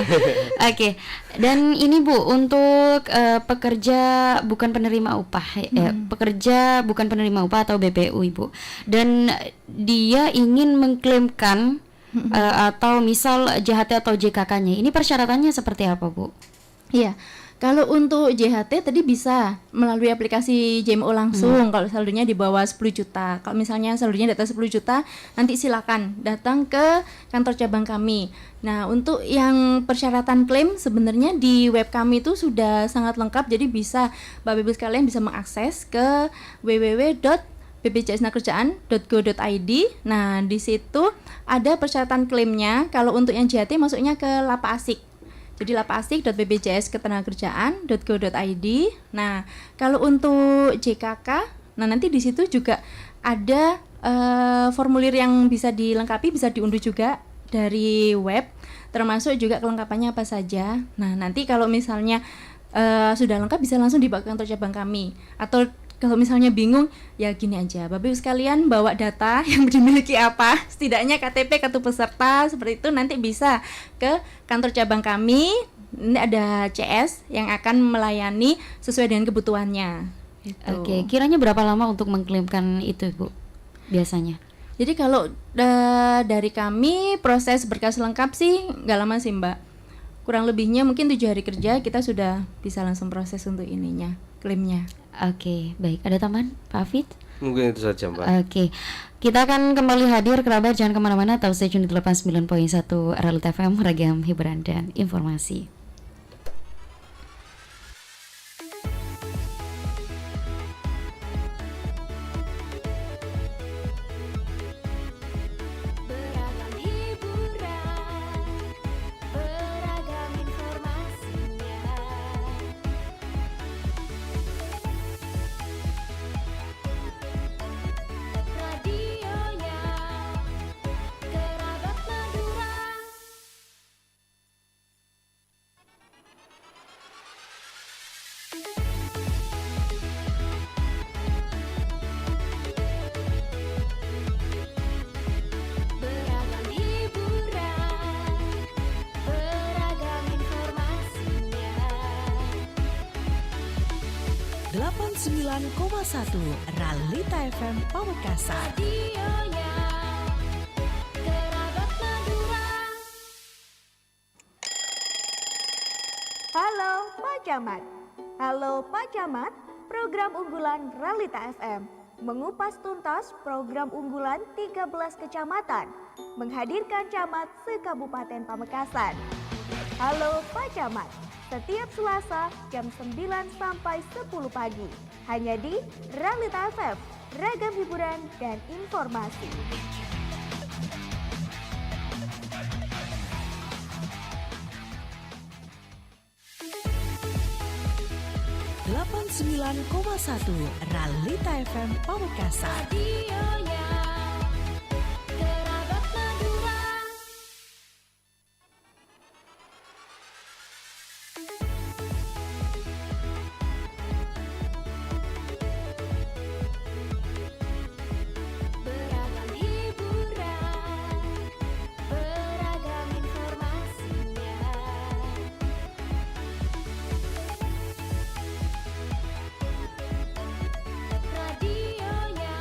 Oke. Dan ini Bu untuk pekerja bukan penerima upah pekerja bukan penerima upah atau BPU Ibu. Dan dia ingin mengklaimkan atau misal JHT atau JKK-nya. Ini persyaratannya seperti apa Bu? Iya. Kalau untuk JHT tadi bisa melalui aplikasi JMO langsung kalau saldonya di bawah 10 juta. Kalau misalnya saldonya di atas 10 juta, nanti silakan datang ke kantor cabang kami. Nah, untuk yang persyaratan klaim sebenarnya di web kami itu sudah sangat lengkap, jadi bisa Bapak Ibu sekalian bisa mengakses ke www.bpjsnakerjaan.go.id. Nah, di situ ada persyaratan klaimnya. Kalau untuk yang JHT masuknya ke Lapak Asik. Jadi lapasik.bpjsketenagakerjaan.go.id. Nah, kalau untuk JKK, nah nanti di situ juga ada formulir yang bisa dilengkapi, bisa diunduh juga dari web, termasuk juga kelengkapannya apa saja. Nah, nanti kalau misalnya sudah lengkap bisa langsung dibawa ke kantor cabang kami. Atau kalau misalnya bingung, ya gini aja, Bapak Ibu sekalian bawa data yang dimiliki apa, setidaknya KTP, kartu peserta, seperti itu nanti bisa ke kantor cabang kami. Ini ada CS yang akan melayani sesuai dengan kebutuhannya. Gitu. Oke, kiranya berapa lama untuk mengklaimkan itu Bu? Biasanya? Jadi kalau dari kami proses berkas lengkap sih nggak lama sih Mbak. Kurang lebihnya mungkin 7 hari kerja kita sudah bisa langsung proses untuk ininya, klaimnya. Oke, baik. Ada tambahan, Pak Hafid? Mungkin itu saja, Mbak. Oke, kita akan kembali hadir. Kerabat jangan kemana-mana. Tahu stay tune di 89.1 Realita FM, ragam hiburan dan informasi. Beragam hiburan, beragam informasinya. Radionya Kerabat Madura. Beragam hiburan, beragam informasinya. 89,1 Realita FM Pamekasan. Radionya Kerabat Madura. Halo Pak Camat. Halo Pak Camat, program unggulan Realita FM mengupas tuntas program unggulan 13 kecamatan, menghadirkan camat se-Kabupaten Pamekasan. Halo Pak Camat, setiap Selasa jam 9 sampai 10 pagi, hanya di Realita FM, ragam hiburan dan informasi. Sembilan 89,1 Realita FM Pamekasan. Radionya Kerabat Madura. Beragam hiburan, beragam informasinya. Radionya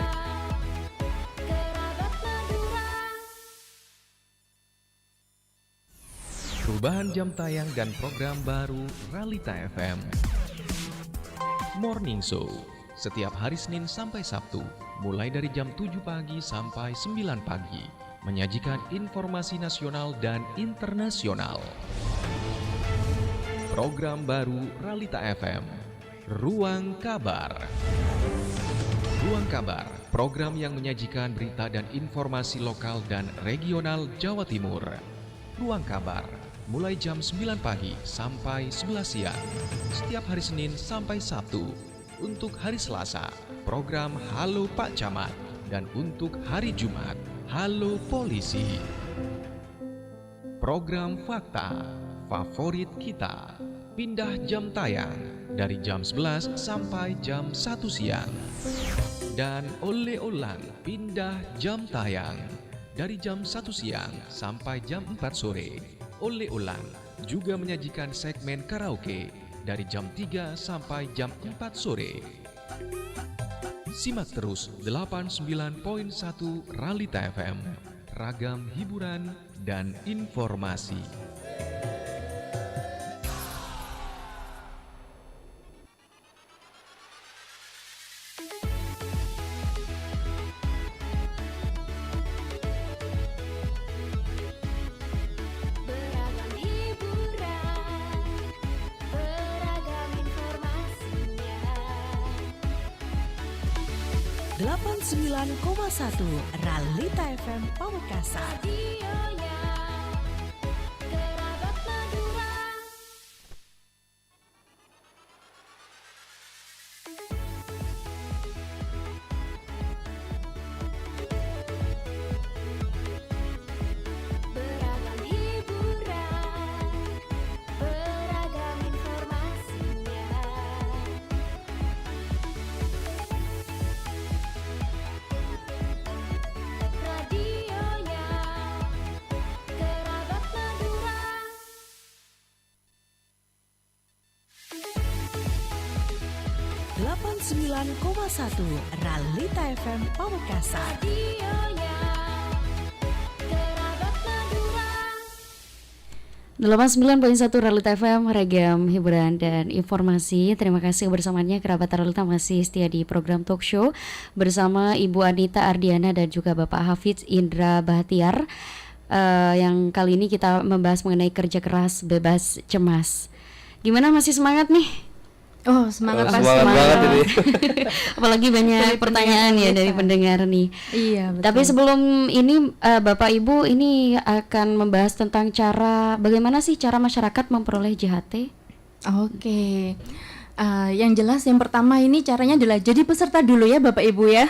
Kerabat Madura. Perubahan jam tayang dan program baru Realita FM. Morning Show, setiap hari Senin sampai Sabtu, mulai dari jam 7 pagi sampai 9 pagi, menyajikan informasi nasional dan internasional. Program baru Realita FM, Ruang Kabar. Ruang Kabar, program yang menyajikan berita dan informasi lokal dan regional Jawa Timur. Ruang Kabar, mulai jam 9 pagi sampai 11 siang, setiap hari Senin sampai Sabtu. Untuk hari Selasa, program Halo Pak Camat, dan untuk hari Jumat, Halo Polisi. Program Fakta, Favorit Kita, pindah jam tayang dari jam 11 sampai jam 1 siang. dan oleh-olang pindah jam tayang dari jam 1 siang sampai jam 4 sore. Oleh-olang juga menyajikan segmen karaoke dari jam 3 sampai jam 4 sore. Simak terus 89.1 Ralita FM, ragam hiburan dan informasi. Beragam hiburan, beragam informasinya. 89,1 Ralita FM Pamekasan. Radionya kerabat Madura. Beragam hiburan, beragam informasinya. Radionya kerabat Madura. 89,1 Ralita FM Pamekasan. Radionya kerabat Madura. 89.1 Ralita FM, ragam hiburan dan informasi. Terima kasih bersamanya kerabat Ralita masih setia di program talk show bersama Ibu Anita Ardiana dan juga Bapak Hafidz Indra Bahtiar. Yang kali ini kita membahas mengenai kerja keras bebas cemas. Gimana, masih semangat nih? Oh, semangat pasti. Semangat banget ini. Apalagi banyak pertanyaan ya dari pendengar nih. Iya, betul. Tapi sebelum ini Bapak Ibu ini akan membahas tentang bagaimana sih cara masyarakat memperoleh JHT? Oke. Yang jelas yang pertama ini caranya adalah jadi peserta dulu ya Bapak Ibu ya.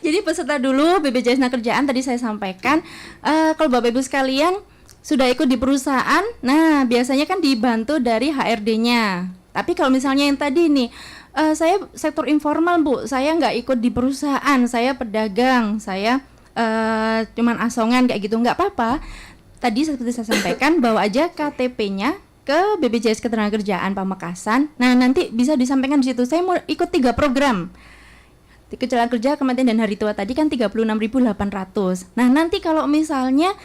Jadi peserta dulu BPJS Kerjaan tadi saya sampaikan. Kalau Bapak Ibu sekalian sudah ikut di perusahaan, nah biasanya kan dibantu dari HRD-nya. Tapi kalau misalnya yang tadi nih, saya sektor informal Bu, saya nggak ikut di perusahaan, saya pedagang, saya cuman asongan kayak gitu, nggak apa-apa. Tadi seperti saya sampaikan, bawa aja KTP-nya ke BPJS Ketenagakerjaan Pamekasan. Nah nanti bisa disampaikan di situ, saya mau ikut 3 program. Kecelakaan kerja, kematian dan hari tua tadi kan 36.800. Nah nanti kalau misalnya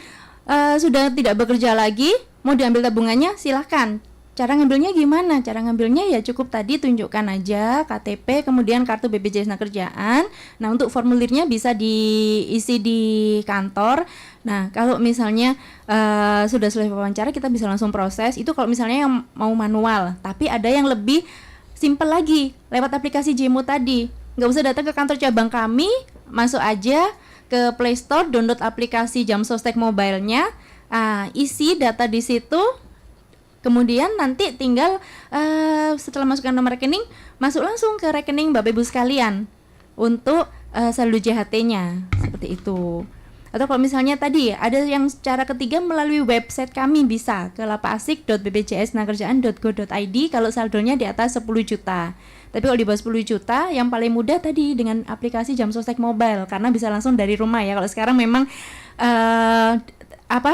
sudah tidak bekerja lagi, mau diambil tabungannya silahkan. Cara ngambilnya gimana? Cara ngambilnya ya cukup tadi tunjukkan aja KTP, kemudian kartu BPJS Kerjaan. Nah untuk formulirnya bisa diisi di kantor. Nah kalau misalnya sudah selesai wawancara, kita bisa langsung proses. Itu kalau misalnya yang mau manual. Tapi ada yang lebih simpel lagi, lewat aplikasi Jemu tadi. Nggak usah datang ke kantor cabang kami, masuk aja ke Play Store, download aplikasi Jam Sostek Mobile-nya, isi data di situ, kemudian nanti tinggal setelah masukkan nomor rekening, masuk langsung ke rekening Bapak Ibu sekalian untuk saldo JHT-nya, seperti itu. Atau kalau misalnya tadi ada yang cara ketiga melalui website kami, bisa ke lapasik.bpjsnakerjaan.go.id kalau saldonya di atas 10 juta. Tapi kalau di bawah 10 juta, yang paling mudah tadi dengan aplikasi Jam Sostek Mobile, karena bisa langsung dari rumah ya. Kalau sekarang memang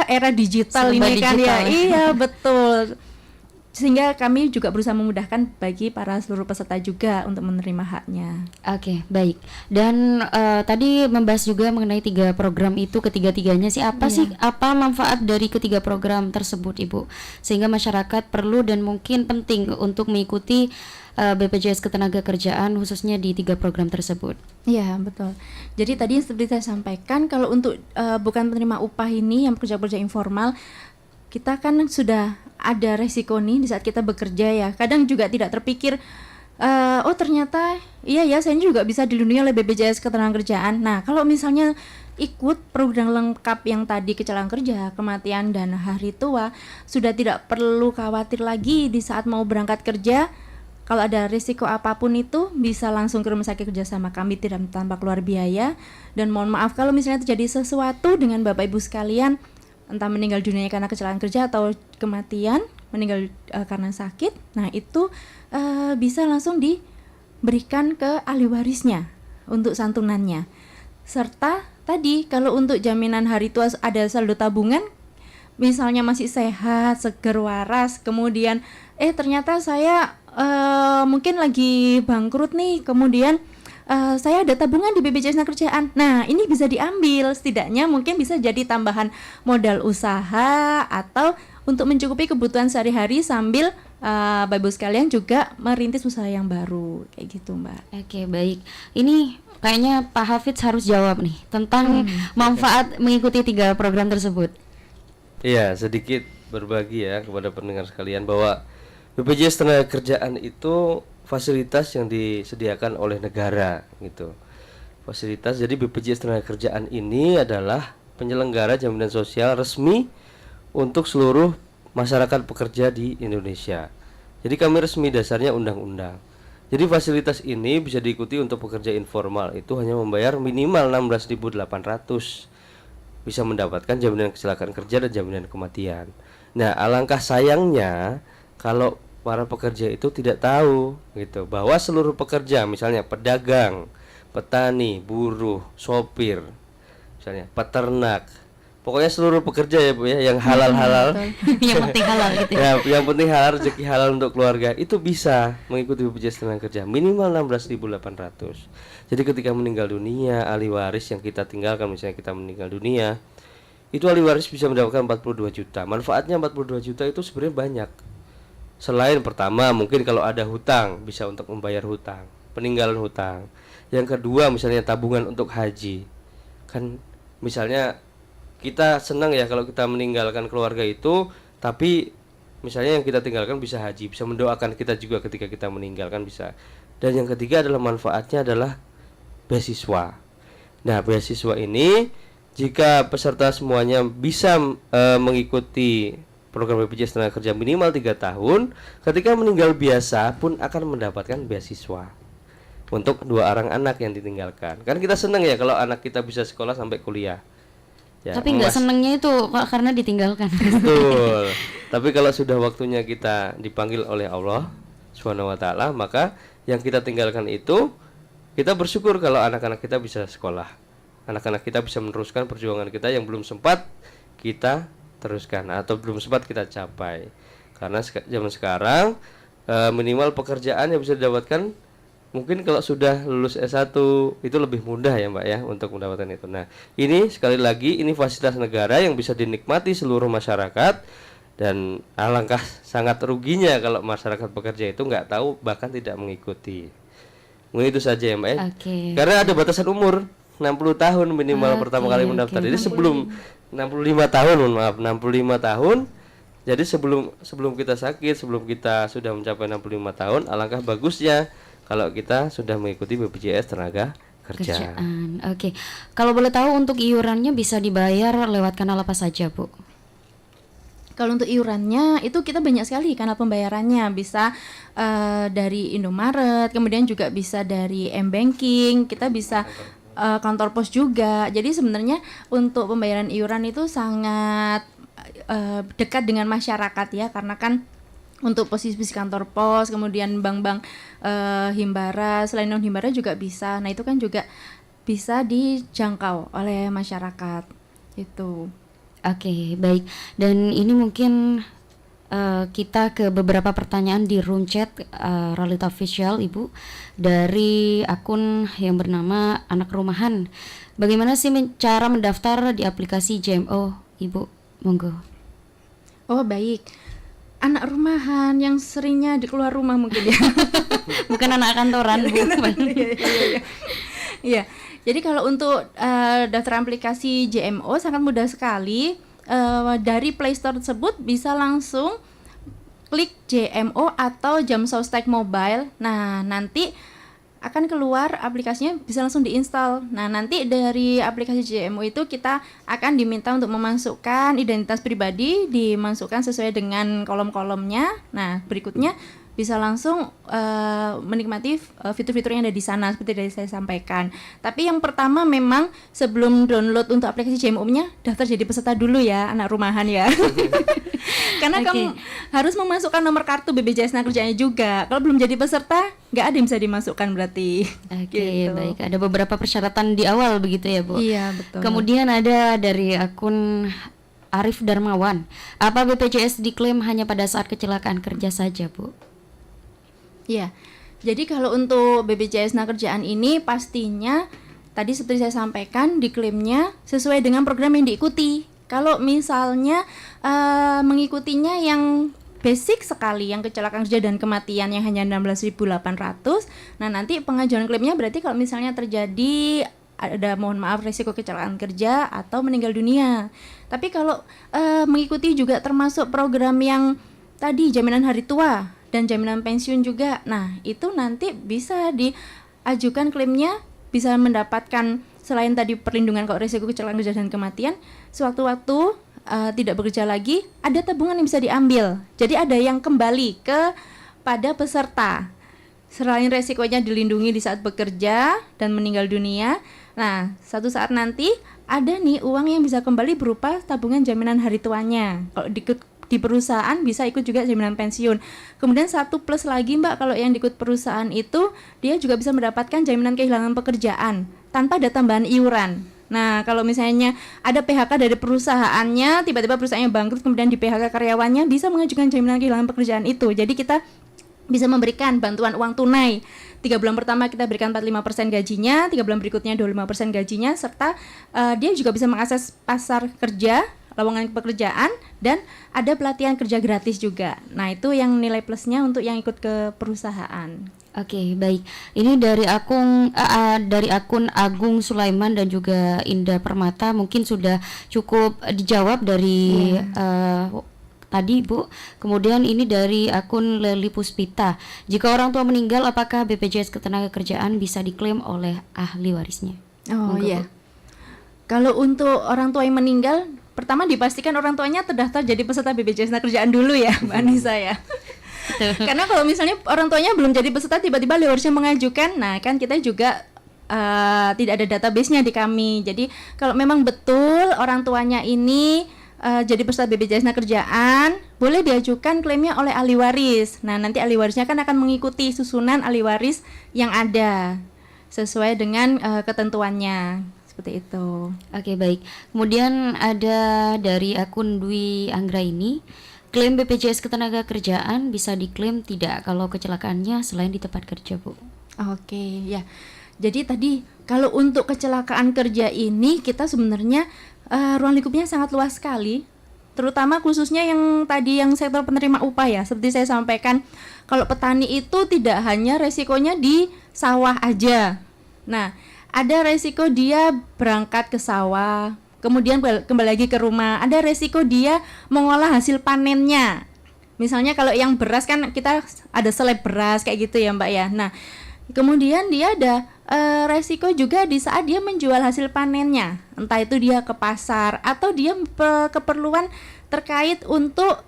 era digital Serba ini kan digital. ya. Iya, betul. Sehingga kami juga berusaha memudahkan bagi para seluruh peserta juga untuk menerima haknya. Oke, baik. Dan tadi membahas juga mengenai 3 program itu, ketiga-tiganya sih apa sih, apa manfaat dari ketiga program tersebut, Ibu? Sehingga masyarakat perlu dan mungkin penting untuk mengikuti BPJS Ketenagakerjaan khususnya di 3 program tersebut. Iya, betul. Jadi tadi seperti saya sampaikan, kalau untuk bukan penerima upah ini yang pekerja-pekerja informal, kita kan sudah ada resiko nih di saat kita bekerja ya. Kadang juga tidak terpikir, oh ternyata iya ya, saya juga bisa dilindungi oleh BPJS Ketenagakerjaan. Nah, kalau misalnya ikut program lengkap yang tadi kecelakaan kerja, kematian dan hari tua, sudah tidak perlu khawatir lagi di saat mau berangkat kerja. Kalau ada risiko apapun itu bisa langsung ke rumah sakit kerjasama kami tanpa keluar biaya. Dan mohon maaf kalau misalnya terjadi sesuatu dengan Bapak Ibu sekalian, entah meninggal dunia karena kecelakaan kerja atau kematian, meninggal karena sakit, nah itu bisa langsung berikan ke ahli warisnya untuk santunannya. Serta tadi kalau untuk jaminan hari tua ada saldo tabungan, misalnya masih sehat, seger waras, kemudian ternyata saya mungkin lagi bangkrut nih, kemudian saya ada tabungan di BPJS Ketenagakerjaan. Nah, ini bisa diambil, setidaknya mungkin bisa jadi tambahan modal usaha atau untuk mencukupi kebutuhan sehari-hari sambil Bapak Ibu sekalian juga merintis usaha yang baru, kayak gitu Mbak. Oke, baik. Ini kayaknya Pak Hafidz harus jawab nih tentang manfaat mengikuti 3 program tersebut. Iya, sedikit berbagi ya kepada pendengar sekalian bahwa BPJS Ketenagakerjaan itu fasilitas yang disediakan oleh negara gitu. Fasilitas, jadi BPJS Ketenagakerjaan ini adalah penyelenggara jaminan sosial resmi untuk seluruh masyarakat pekerja di Indonesia. Jadi kami resmi dasarnya undang-undang. Jadi fasilitas ini bisa diikuti untuk pekerja informal, itu hanya membayar minimal 16.800. Bisa mendapatkan jaminan kecelakaan kerja dan jaminan kematian. Nah, alangkah sayangnya kalau para pekerja itu tidak tahu gitu bahwa seluruh pekerja, misalnya pedagang, petani, buruh, sopir, misalnya peternak, pokoknya seluruh pekerja ya Bu ya, yang halal-halal Yang penting halal gitu ya. ya, yang penting halal, rezeki halal untuk keluarga, itu bisa mengikuti BPJS Ketenagakerjaan minimal 16.800. Jadi ketika meninggal dunia, ahli waris yang kita tinggalkan, misalnya kita meninggal dunia, itu ahli waris bisa mendapatkan 42 juta. Manfaatnya 42 juta itu sebenarnya banyak. Selain pertama, mungkin kalau ada hutang bisa untuk membayar hutang, peninggalan hutang. Yang kedua, misalnya tabungan untuk haji. Kan misalnya kita senang ya kalau kita meninggalkan keluarga itu, tapi misalnya yang kita tinggalkan bisa haji, bisa mendoakan kita juga ketika kita meninggalkan bisa. Dan yang ketiga adalah manfaatnya adalah beasiswa. Nah, beasiswa ini jika peserta semuanya bisa mengikuti program BPJS Ketenagakerjaan minimal 3 tahun, ketika meninggal biasa pun akan mendapatkan beasiswa untuk 2 orang anak yang ditinggalkan. Kan kita senang ya kalau anak kita bisa sekolah sampai kuliah. Ya, Tapi nggak senengnya itu karena ditinggalkan. betul. Tapi kalau sudah waktunya kita dipanggil oleh Allah Subhanahu wa taala, maka yang kita tinggalkan itu kita bersyukur kalau anak-anak kita bisa sekolah. Anak-anak kita bisa meneruskan perjuangan kita yang belum sempat kita teruskan atau belum sempat kita capai. Karena zaman sekarang minimal pekerjaan yang bisa didapatkan mungkin kalau sudah lulus S1 itu lebih mudah ya Mbak ya untuk mendapatkan itu. Nah, ini sekali lagi ini fasilitas negara yang bisa dinikmati seluruh masyarakat, dan alangkah sangat ruginya kalau masyarakat pekerja itu nggak tahu bahkan tidak mengikuti. Mungkin itu saja ya Mbak ya. Karena ada batasan umur 60 tahun minimal pertama kali mendaftar. Jadi sebelum 65 tahun, mohon maaf, 65 tahun. Jadi sebelum kita sakit, sebelum kita sudah mencapai 65 tahun, alangkah bagusnya kalau kita sudah mengikuti BPJS Ketenagakerjaan. Oke. Kalau boleh tahu untuk iurannya bisa dibayar lewat kanal apa saja, Bu? Kalau untuk iurannya itu kita banyak sekali kanal pembayarannya, bisa dari Indomaret, kemudian juga bisa dari M-Banking, kita bisa kantor pos juga. Jadi sebenarnya untuk pembayaran iuran itu sangat dekat dengan masyarakat ya, karena kan untuk posisi kantor pos, kemudian bank-bank himbara, selain non himbara juga bisa. Nah itu kan juga bisa dijangkau oleh masyarakat itu. Oke, baik. Dan ini mungkin kita ke beberapa pertanyaan di room chat Realita Official, Ibu, dari akun yang bernama Anak Rumahan. Bagaimana sih cara mendaftar di aplikasi JMO, Ibu? Monggo. Oh baik, anak rumahan yang seringnya di keluar rumah mungkin ya. Bukan anak kantoran, Bu. Iya. Jadi kalau untuk daftar aplikasi JMO sangat mudah sekali. Dari Play Store tersebut bisa langsung klik JMO atau Jam Sostek Mobile. Nah, nanti akan keluar aplikasinya, bisa langsung diinstal. Nah, nanti dari aplikasi JMO itu kita akan diminta untuk memasukkan identitas pribadi, dimasukkan sesuai dengan kolom-kolomnya. Nah, berikutnya bisa langsung menikmati fitur-fitur yang ada di sana seperti dari saya sampaikan. Tapi yang pertama memang sebelum download untuk aplikasi JMUM-nya daftar jadi peserta dulu ya, anak rumahan ya. Karena kamu harus memasukkan nomor kartu BPJS Tenagakerjaannya juga. Kalau belum jadi peserta, nggak ada yang bisa dimasukkan berarti. Oke, baik. Ada beberapa persyaratan di awal begitu ya, Bu? Iya, betul. Kemudian ada dari akun Arif Darmawan. Apa BPJS diklaim hanya pada saat kecelakaan kerja saja, Bu? Iya. Jadi kalau untuk BPJS Tenagakerjaan ini pastinya tadi seperti saya sampaikan diklaimnya sesuai dengan program yang diikuti. Kalau misalnya mengikutinya yang basic sekali, yang kecelakaan kerja dan kematian yang hanya 16.800, nah nanti pengajuan klaimnya berarti kalau misalnya terjadi ada mohon maaf resiko kecelakaan kerja atau meninggal dunia. Tapi kalau mengikuti juga termasuk program yang tadi jaminan hari tua dan jaminan pensiun juga, nah itu nanti bisa diajukan klaimnya, bisa mendapatkan selain tadi perlindungan kalau resiko kecelakaan kerja dan kematian, sewaktu-waktu tidak bekerja lagi, ada tabungan yang bisa diambil. Jadi ada yang kembali pada peserta. Selain resikonya dilindungi di saat bekerja dan meninggal dunia, nah satu saat nanti ada nih uang yang bisa kembali berupa tabungan jaminan hari tuanya. Kalau di perusahaan bisa ikut juga jaminan pensiun. Kemudian satu plus lagi Mbak, kalau yang ikut perusahaan itu dia juga bisa mendapatkan jaminan kehilangan pekerjaan tanpa ada tambahan iuran. Nah, kalau misalnya ada PHK dari perusahaannya, tiba-tiba perusahaannya bangkrut kemudian di PHK karyawannya, bisa mengajukan jaminan kehilangan pekerjaan itu. Jadi kita bisa memberikan bantuan uang tunai. 3 bulan pertama kita berikan 45% gajinya, 3 bulan berikutnya 25% gajinya, serta dia juga bisa mengakses pasar kerja, lowongan pekerjaan, dan ada pelatihan kerja gratis juga. Nah, itu yang nilai plusnya untuk yang ikut ke perusahaan. Oke, baik. Ini dari akun Agung Sulaiman dan juga Indah Permata, mungkin sudah cukup dijawab dari tadi, Bu. Kemudian ini dari akun Leli Puspita. Jika orang tua meninggal, apakah BPJS Ketenagakerjaan bisa diklaim oleh ahli warisnya? Oh Monggo, iya. Bu. Kalau untuk orang tua yang meninggal, pertama dipastikan orang tuanya terdaftar jadi peserta BPJS Tenagakerjaan dulu ya, Mbak Anissa ya. Karena kalau misalnya orang tuanya belum jadi peserta, tiba-tiba harusnya mengajukan, nah kan kita juga tidak ada database-nya di kami. Jadi kalau memang betul orang tuanya ini jadi peserta BPJS Tenagakerjaan, boleh diajukan klaimnya oleh ahli waris. Nah nanti ahli warisnya kan akan mengikuti susunan ahli waris yang ada sesuai dengan ketentuannya. Seperti itu. Oke, baik. Kemudian ada dari akun Dwi Anggra ini, klaim BPJS Ketenagakerjaan bisa diklaim tidak kalau kecelakaannya selain di tempat kerja, Bu? Oke, ya. Jadi tadi kalau untuk kecelakaan kerja ini kita sebenarnya ruang lingkupnya sangat luas sekali. Terutama khususnya yang tadi yang sektor penerima upah ya. Seperti saya sampaikan, kalau petani itu tidak hanya resikonya di sawah aja. Nah, ada resiko dia berangkat ke sawah, kemudian kembali lagi ke rumah. Ada resiko dia mengolah hasil panennya. Misalnya kalau yang beras kan kita ada seleb beras kayak gitu ya Mbak ya. Nah, kemudian dia ada resiko juga di saat dia menjual hasil panennya. Entah itu dia ke pasar atau dia keperluan terkait untuk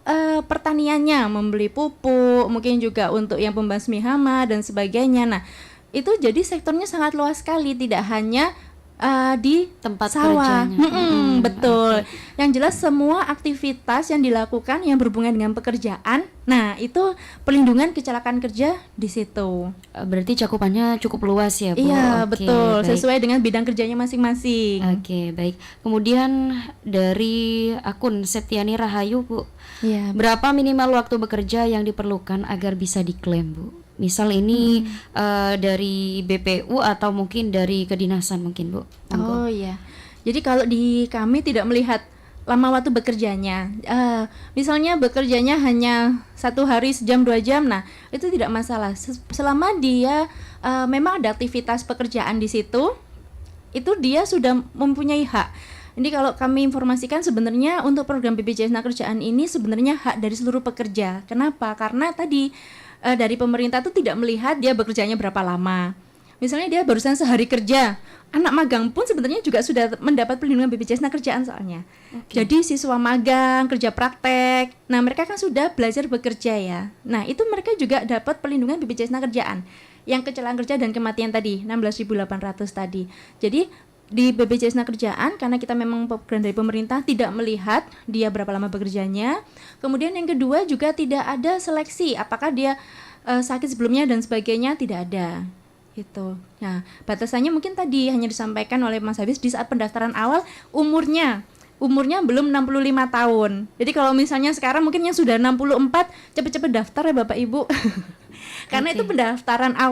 pertaniannya, membeli pupuk, mungkin juga untuk yang pembasmi hama dan sebagainya. Nah, itu jadi sektornya sangat luas sekali, tidak hanya di Tempat sawah. kerjanya. Betul. Okay. Yang jelas semua aktivitas yang dilakukan yang berhubungan dengan pekerjaan, nah itu perlindungan kecelakaan kerja di situ. Berarti cakupannya cukup luas ya, Bu? Iya, Oke, betul. baik. Sesuai dengan bidang kerjanya masing-masing. Oke, baik. Kemudian dari akun Septiani Rahayu, Bu, Iya. berapa minimal waktu bekerja yang diperlukan agar bisa diklaim, Bu? Misal ini dari BPU atau mungkin dari kedinasan mungkin, Bu. Oh iya. Jadi kalau di kami tidak melihat lama waktu bekerjanya. Misalnya bekerjanya hanya 1 hari sejam 2 jam, nah itu tidak masalah. Selama dia memang ada aktivitas pekerjaan di situ, itu dia sudah mempunyai hak. Ini kalau kami informasikan sebenarnya untuk program BPJS Tenagakerjaan ini sebenarnya hak dari seluruh pekerja. Kenapa? Karena tadi dari pemerintah itu tidak melihat dia bekerjanya berapa lama. Misalnya dia barusan sehari kerja, anak magang pun sebenarnya juga sudah mendapat perlindungan BPJS Tenagakerjaan soalnya. Jadi siswa magang, kerja praktek, nah mereka kan sudah belajar bekerja ya. Nah itu mereka juga dapat perlindungan BPJS Tenagakerjaan yang kecelakaan kerja dan kematian tadi 16.800 tadi. Jadi di BPJS Tenagakerjaan karena kita memang program dari pemerintah tidak melihat dia berapa lama bekerjanya. Kemudian yang kedua juga tidak ada seleksi apakah dia sakit sebelumnya dan sebagainya, tidak ada. Gitu. Nah, batasannya mungkin tadi hanya disampaikan oleh Mas Hafiz di saat pendaftaran awal umurnya belum 65 tahun. Jadi kalau misalnya sekarang mungkin yang sudah 64 cepet-cepet daftar ya Bapak Ibu. Karena itu pendaftaran awal